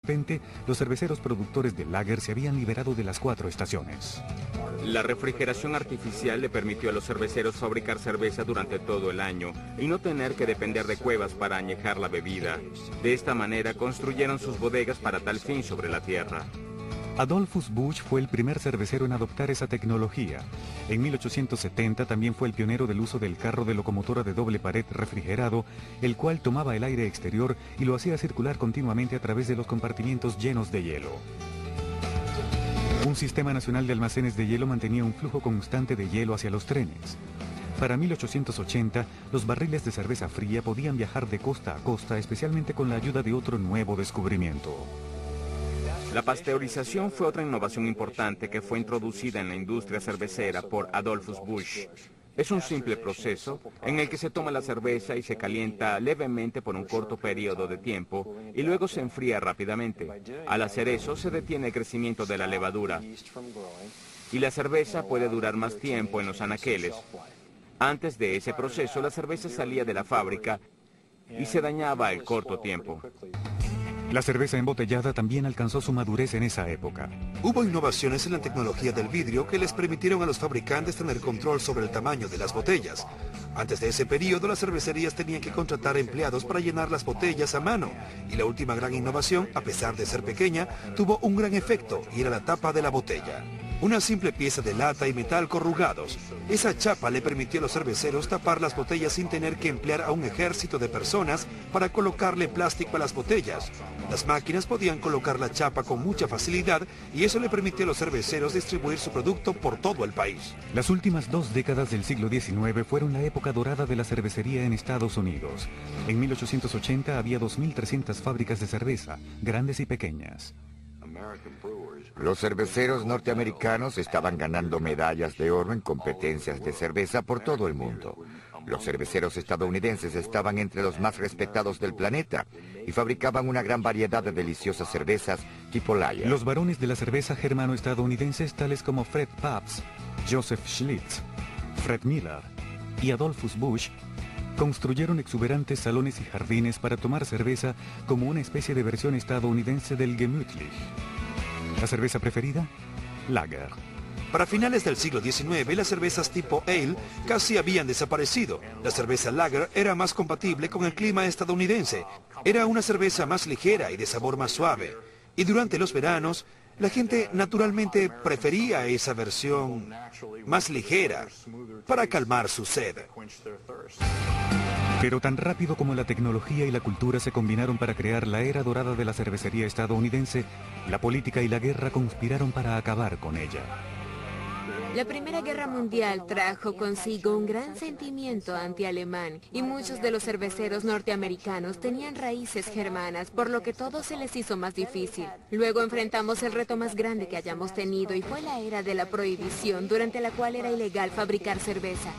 repente, los cerveceros productores de lager se habían liberado de las 4 estaciones. La refrigeración artificial le permitió a los cerveceros fabricar cerveza durante todo el año y no tener que depender de cuevas para añejar la bebida. De esta manera construyeron sus bodegas para tal fin sobre la tierra. Adolphus Busch fue el primer cervecero en adoptar esa tecnología. En 1870 también fue el pionero del uso del carro de locomotora de doble pared refrigerado, el cual tomaba el aire exterior y lo hacía circular continuamente a través de los compartimientos llenos de hielo. Un sistema nacional de almacenes de hielo mantenía un flujo constante de hielo hacia los trenes. Para 1880, los barriles de cerveza fría podían viajar de costa a costa, especialmente con la ayuda de otro nuevo descubrimiento. La pasteurización fue otra innovación importante que fue introducida en la industria cervecera por Adolphus Busch. Es un simple proceso en el que se toma la cerveza y se calienta levemente por un corto periodo de tiempo y luego se enfría rápidamente. Al hacer eso, se detiene el crecimiento de la levadura y la cerveza puede durar más tiempo en los anaqueles. Antes de ese proceso, la cerveza salía de la fábrica y se dañaba al corto tiempo. La cerveza embotellada también alcanzó su madurez en esa época. Hubo innovaciones en la tecnología del vidrio que les permitieron a los fabricantes tener control sobre el tamaño de las botellas. Antes de ese periodo, las cervecerías tenían que contratar empleados para llenar las botellas a mano. Y la última gran innovación, a pesar de ser pequeña, tuvo un gran efecto y era la tapa de la botella. Una simple pieza de lata y metal corrugados. Esa chapa le permitió a los cerveceros tapar las botellas sin tener que emplear a un ejército de personas para colocarle plástico a las botellas. Las máquinas podían colocar la chapa con mucha facilidad y eso le permitió a los cerveceros distribuir su producto por todo el país. Las últimas 2 décadas del siglo XIX fueron la época dorada de la cervecería en Estados Unidos. En 1880 había 2.300 fábricas de cerveza, grandes y pequeñas. Los cerveceros norteamericanos estaban ganando medallas de oro en competencias de cerveza por todo el mundo. Los cerveceros estadounidenses estaban entre los más respetados del planeta y fabricaban una gran variedad de deliciosas cervezas tipo lager. Los varones de la cerveza germano-estadounidenses tales como Fred Pabst, Joseph Schlitz, Fred Miller y Adolphus Busch construyeron exuberantes salones y jardines para tomar cerveza como una especie de versión estadounidense del Gemütlich. ¿La cerveza preferida? Lager. Para finales del siglo XIX, las cervezas tipo ale casi habían desaparecido. La cerveza lager era más compatible con el clima estadounidense. Era una cerveza más ligera y de sabor más suave. Y durante los veranos, la gente naturalmente prefería esa versión más ligera para calmar su sed. Pero tan rápido como la tecnología y la cultura se combinaron para crear la era dorada de la cervecería estadounidense, la política y la guerra conspiraron para acabar con ella. La Primera Guerra Mundial trajo consigo un gran sentimiento anti-alemán y muchos de los cerveceros norteamericanos tenían raíces germanas, por lo que todo se les hizo más difícil. Luego enfrentamos el reto más grande que hayamos tenido y fue la era de la prohibición, durante la cual era ilegal fabricar cerveza.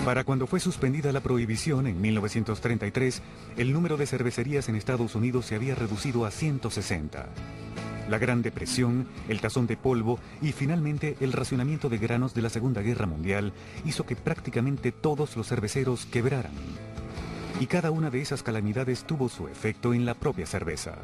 Para cuando fue suspendida la prohibición en 1933, el número de cervecerías en Estados Unidos se había reducido a 160. La Gran Depresión, el tazón de polvo y finalmente el racionamiento de granos de la Segunda Guerra Mundial hizo que prácticamente todos los cerveceros quebraran. Y cada una de esas calamidades tuvo su efecto en la propia cerveza.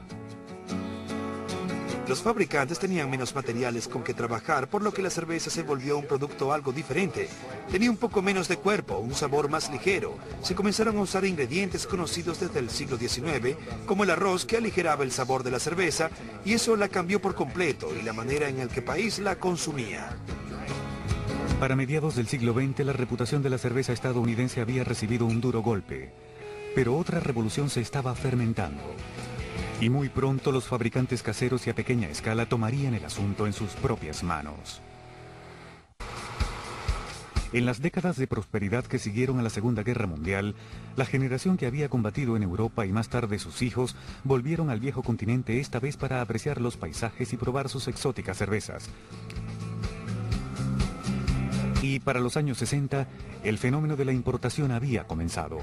Los fabricantes tenían menos materiales con que trabajar, por lo que la cerveza se volvió un producto algo diferente. Tenía un poco menos de cuerpo, un sabor más ligero. Se comenzaron a usar ingredientes conocidos desde el siglo XIX, como el arroz, que aligeraba el sabor de la cerveza, y eso la cambió por completo y la manera en la que el país la consumía. Para mediados del siglo XX, la reputación de la cerveza estadounidense había recibido un duro golpe. Pero otra revolución se estaba fermentando. Y muy pronto los fabricantes caseros y a pequeña escala tomarían el asunto en sus propias manos. En las décadas de prosperidad que siguieron a la Segunda Guerra Mundial, la generación que había combatido en Europa y más tarde sus hijos volvieron al viejo continente, esta vez para apreciar los paisajes y probar sus exóticas cervezas. Y para los años 60, el fenómeno de la importación había comenzado.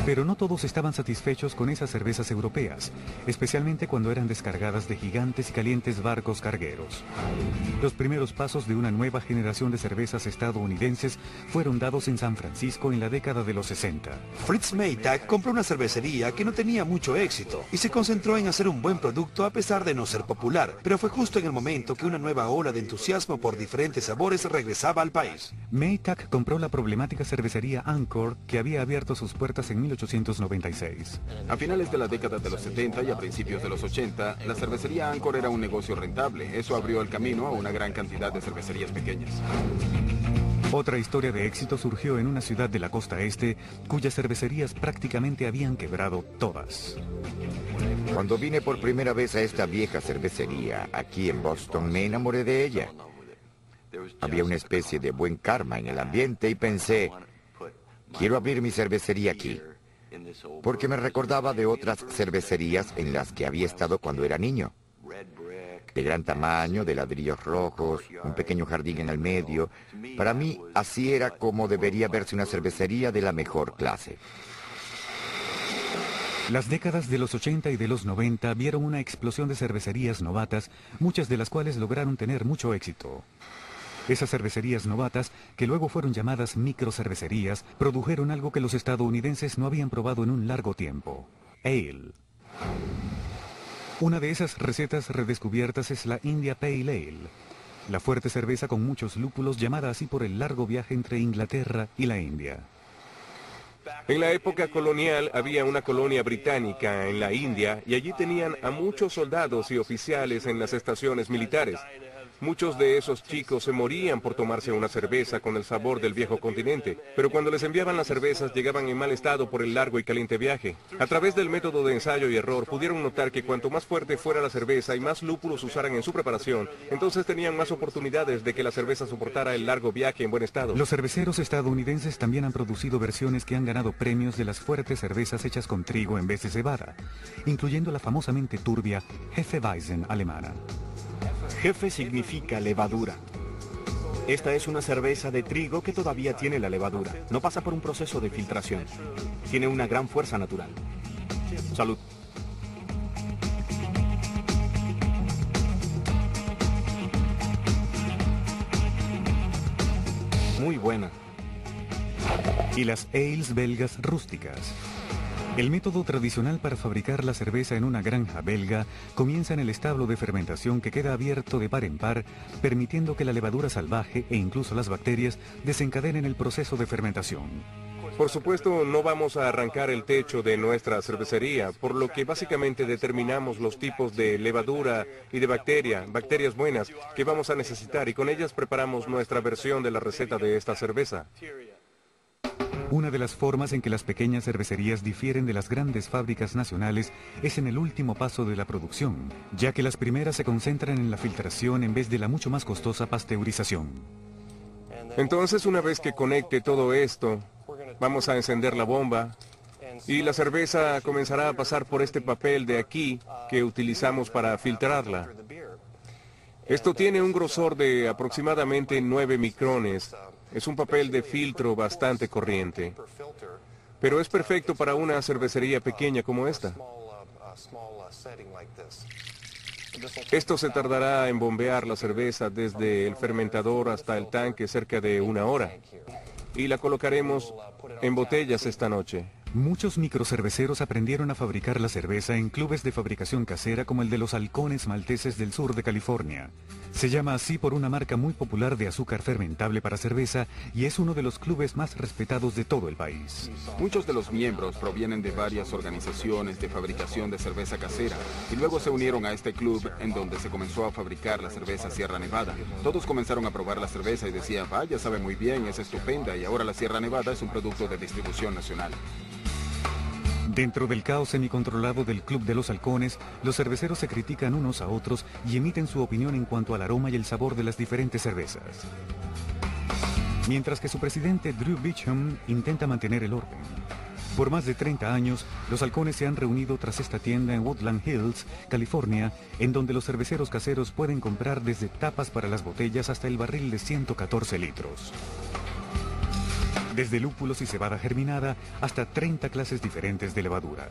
Pero no todos estaban satisfechos con esas cervezas europeas, especialmente cuando eran descargadas de gigantes y calientes barcos cargueros. Los primeros pasos de una nueva generación de cervezas estadounidenses fueron dados en San Francisco en la década de los 60. Fritz Maytag compró una cervecería que no tenía mucho éxito y se concentró en hacer un buen producto a pesar de no ser popular, pero fue justo en el momento que una nueva ola de entusiasmo por diferentes sabores regresaba al país. Maytag compró la problemática cervecería Anchor, que había abierto sus puertas en 1896. A finales de la década de los 70 y a principios de los 80, la cervecería Anchor era un negocio rentable. Eso abrió el camino a una gran cantidad de cervecerías pequeñas. Otra historia de éxito surgió en una ciudad de la costa este, cuyas cervecerías prácticamente habían quebrado todas. Cuando vine por primera vez a esta vieja cervecería, aquí en Boston, me enamoré de ella. Había una especie de buen karma en el ambiente y pensé, quiero abrir mi cervecería aquí, porque me recordaba de otras cervecerías en las que había estado cuando era niño. De gran tamaño, de ladrillos rojos, un pequeño jardín en el medio. Para mí, así era como debería verse una cervecería de la mejor clase. Las décadas de los 80 y de los 90 vieron una explosión de cervecerías novatas, muchas de las cuales lograron tener mucho éxito. Esas cervecerías novatas, que luego fueron llamadas microcervecerías, produjeron algo que los estadounidenses no habían probado en un largo tiempo: ale. Una de esas recetas redescubiertas es la India Pale Ale, la fuerte cerveza con muchos lúpulos, llamada así por el largo viaje entre Inglaterra y la India. En la época colonial había una colonia británica en la India y allí tenían a muchos soldados y oficiales en las estaciones militares. Muchos de esos chicos se morían por tomarse una cerveza con el sabor del viejo continente, pero cuando les enviaban las cervezas llegaban en mal estado por el largo y caliente viaje. A través del método de ensayo y error pudieron notar que cuanto más fuerte fuera la cerveza y más lúpulos usaran en su preparación, entonces tenían más oportunidades de que la cerveza soportara el largo viaje en buen estado. Los cerveceros estadounidenses también han producido versiones que han ganado premios de las fuertes cervezas hechas con trigo en vez de cebada, incluyendo la famosamente turbia Hefeweizen alemana. Jefe significa levadura. Esta es una cerveza de trigo que todavía tiene la levadura. No pasa por un proceso de filtración. Tiene una gran fuerza natural. Salud. Muy buena. Y las ales belgas rústicas. El método tradicional para fabricar la cerveza en una granja belga comienza en el establo de fermentación, que queda abierto de par en par, permitiendo que la levadura salvaje e incluso las bacterias desencadenen el proceso de fermentación. Por supuesto, no vamos a arrancar el techo de nuestra cervecería, por lo que básicamente determinamos los tipos de levadura y de bacterias buenas que vamos a necesitar, y con ellas preparamos nuestra versión de la receta de esta cerveza. Una de las formas en que las pequeñas cervecerías difieren de las grandes fábricas nacionales es en el último paso de la producción, ya que las primeras se concentran en la filtración en vez de la mucho más costosa pasteurización. Entonces, una vez que conecte todo esto, vamos a encender la bomba y la cerveza comenzará a pasar por este papel de aquí que utilizamos para filtrarla. Esto tiene un grosor de aproximadamente 9 micrones. Es un papel de filtro bastante corriente, pero es perfecto para una cervecería pequeña como esta. Esto se tardará en bombear la cerveza desde el fermentador hasta el tanque cerca de 1 hora, y la colocaremos en botellas esta noche. Muchos microcerveceros aprendieron a fabricar la cerveza en clubes de fabricación casera como el de los Halcones Malteses del sur de California. Se llama así por una marca muy popular de azúcar fermentable para cerveza y es uno de los clubes más respetados de todo el país. Muchos de los miembros provienen de varias organizaciones de fabricación de cerveza casera y luego se unieron a este club, en donde se comenzó a fabricar la cerveza Sierra Nevada. Todos comenzaron a probar la cerveza y decían, vaya, sabe muy bien, es estupenda, y ahora la Sierra Nevada es un producto de distribución nacional. Dentro del caos semicontrolado del Club de los Halcones, los cerveceros se critican unos a otros y emiten su opinión en cuanto al aroma y el sabor de las diferentes cervezas. Mientras que su presidente, Drew Beecham, intenta mantener el orden. Por más de 30 años, los halcones se han reunido tras esta tienda en Woodland Hills, California, en donde los cerveceros caseros pueden comprar desde tapas para las botellas hasta el barril de 114 litros. desde lúpulos y cebada germinada hasta 30 clases diferentes de levadura.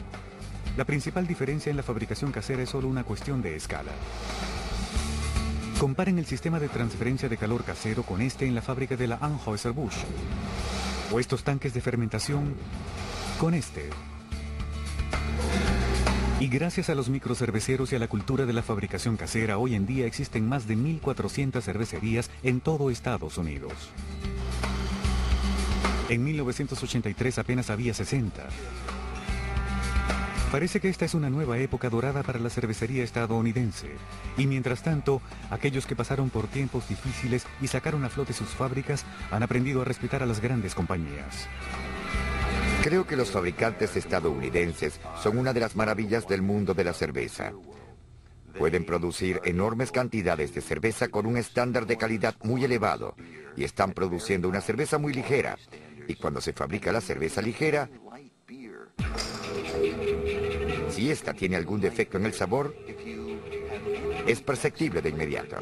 La principal diferencia en la fabricación casera es solo una cuestión de escala. Comparen el sistema de transferencia de calor casero con este en la fábrica de la Anheuser-Busch, o estos tanques de fermentación con este. Y gracias a los microcerveceros y a la cultura de la fabricación casera, hoy en día existen más de 1.400 cervecerías en todo Estados Unidos. En 1983 apenas había 60. Parece que esta es una nueva época dorada para la cervecería estadounidense. Y mientras tanto, aquellos que pasaron por tiempos difíciles y sacaron a flote sus fábricas han aprendido a respetar a las grandes compañías. Creo que los fabricantes estadounidenses son una de las maravillas del mundo de la cerveza. Pueden producir enormes cantidades de cerveza con un estándar de calidad muy elevado y están produciendo una cerveza muy ligera. Y cuando se fabrica la cerveza ligera, si esta tiene algún defecto en el sabor, es perceptible de inmediato.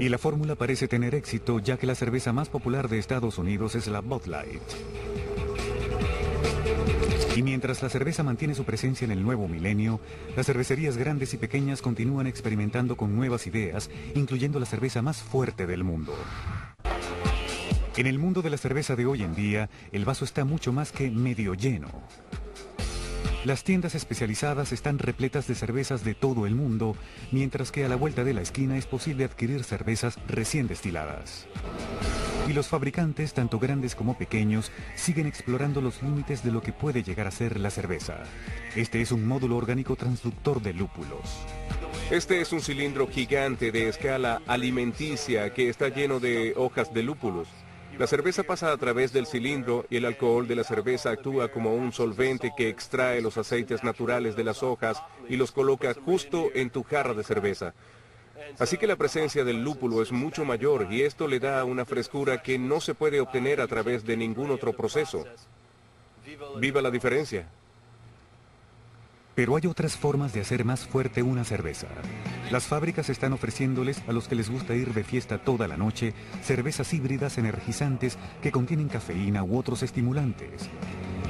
Y la fórmula parece tener éxito, ya que la cerveza más popular de Estados Unidos es la Bud Light. Y mientras la cerveza mantiene su presencia en el nuevo milenio, las cervecerías grandes y pequeñas continúan experimentando con nuevas ideas, incluyendo la cerveza más fuerte del mundo. En el mundo de la cerveza de hoy en día, el vaso está mucho más que medio lleno. Las tiendas especializadas están repletas de cervezas de todo el mundo, mientras que a la vuelta de la esquina es posible adquirir cervezas recién destiladas. Y los fabricantes, tanto grandes como pequeños, siguen explorando los límites de lo que puede llegar a ser la cerveza. Este es un módulo orgánico transductor de lúpulos. Este es un cilindro gigante de escala alimenticia que está lleno de hojas de lúpulos. La cerveza pasa a través del cilindro y el alcohol de la cerveza actúa como un solvente que extrae los aceites naturales de las hojas y los coloca justo en tu jarra de cerveza. Así que la presencia del lúpulo es mucho mayor y esto le da una frescura que no se puede obtener a través de ningún otro proceso. ¡Viva la diferencia! Pero hay otras formas de hacer más fuerte una cerveza. Las fábricas están ofreciéndoles a los que les gusta ir de fiesta toda la noche cervezas híbridas energizantes que contienen cafeína u otros estimulantes.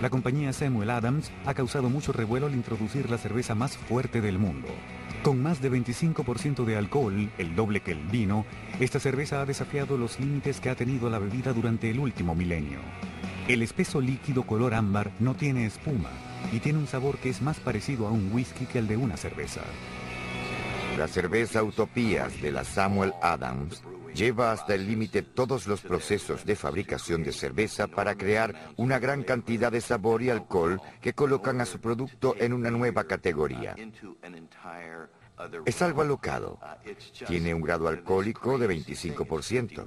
La compañía Samuel Adams ha causado mucho revuelo al introducir la cerveza más fuerte del mundo. Con más de 25% de alcohol, el doble que el vino, esta cerveza ha desafiado los límites que ha tenido la bebida durante el último milenio. El espeso líquido color ámbar no tiene espuma y tiene un sabor que es más parecido a un whisky que al de una cerveza. La cerveza Utopías de la Samuel Adams lleva hasta el límite todos los procesos de fabricación de cerveza para crear una gran cantidad de sabor y alcohol que colocan a su producto en una nueva categoría. Es algo alocado. Tiene un grado alcohólico de 25%.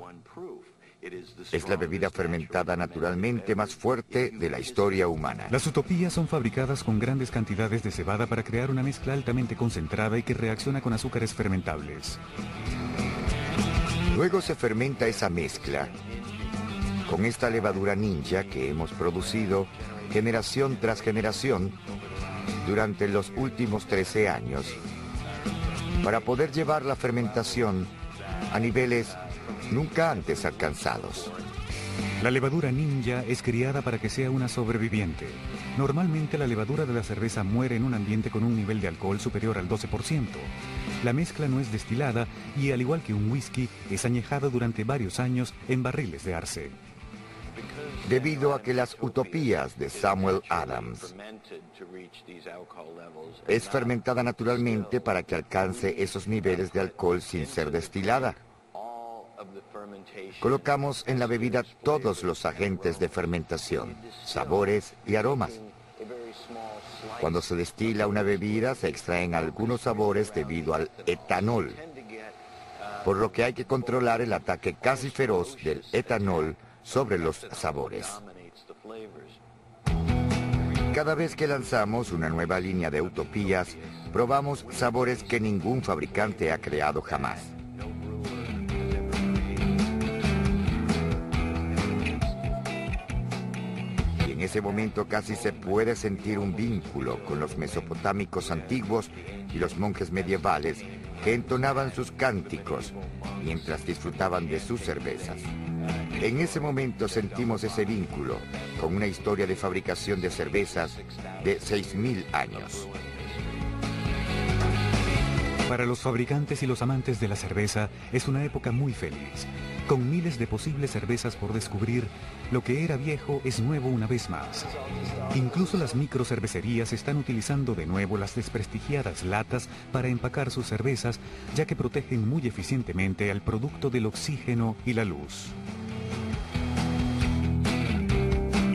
Es la bebida fermentada naturalmente más fuerte de la historia humana. Las Utopías son fabricadas con grandes cantidades de cebada para crear una mezcla altamente concentrada y que reacciona con azúcares fermentables. Luego se fermenta esa mezcla con esta levadura ninja que hemos producido generación tras generación durante los últimos 13 años para poder llevar la fermentación a niveles nunca antes alcanzados. La levadura ninja es criada para que sea una sobreviviente. Normalmente la levadura de la cerveza muere en un ambiente con un nivel de alcohol superior al 12%. La mezcla no es destilada y, al igual que un whisky, es añejada durante varios años en barriles de arce. Debido a que las Utopías de Samuel Adams es fermentada naturalmente para que alcance esos niveles de alcohol sin ser destilada. Colocamos en la bebida todos los agentes de fermentación, sabores y aromas. Cuando se destila una bebida, se extraen algunos sabores debido al etanol, por lo que hay que controlar el ataque casi feroz del etanol sobre los sabores. Cada vez que lanzamos una nueva línea de Utopías, probamos sabores que ningún fabricante ha creado jamás. En ese momento casi se puede sentir un vínculo con los mesopotámicos antiguos y los monjes medievales que entonaban sus cánticos mientras disfrutaban de sus cervezas. En ese momento sentimos ese vínculo con una historia de fabricación de cervezas de 6.000 años. Para los fabricantes y los amantes de la cerveza es una época muy feliz. Con miles de posibles cervezas por descubrir, lo que era viejo es nuevo una vez más. Incluso las microcervecerías están utilizando de nuevo las desprestigiadas latas para empacar sus cervezas, ya que protegen muy eficientemente al producto del oxígeno y la luz.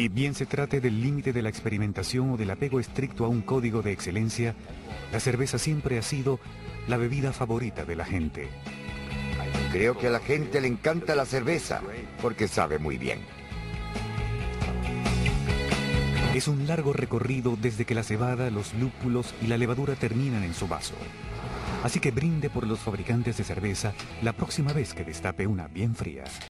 Y bien se trate del límite de la experimentación o del apego estricto a un código de excelencia, la cerveza siempre ha sido la bebida favorita de la gente. Creo que a la gente le encanta la cerveza, porque sabe muy bien. Es un largo recorrido desde que la cebada, los lúpulos y la levadura terminan en su vaso. Así que brinde por los fabricantes de cerveza la próxima vez que destape una bien fría.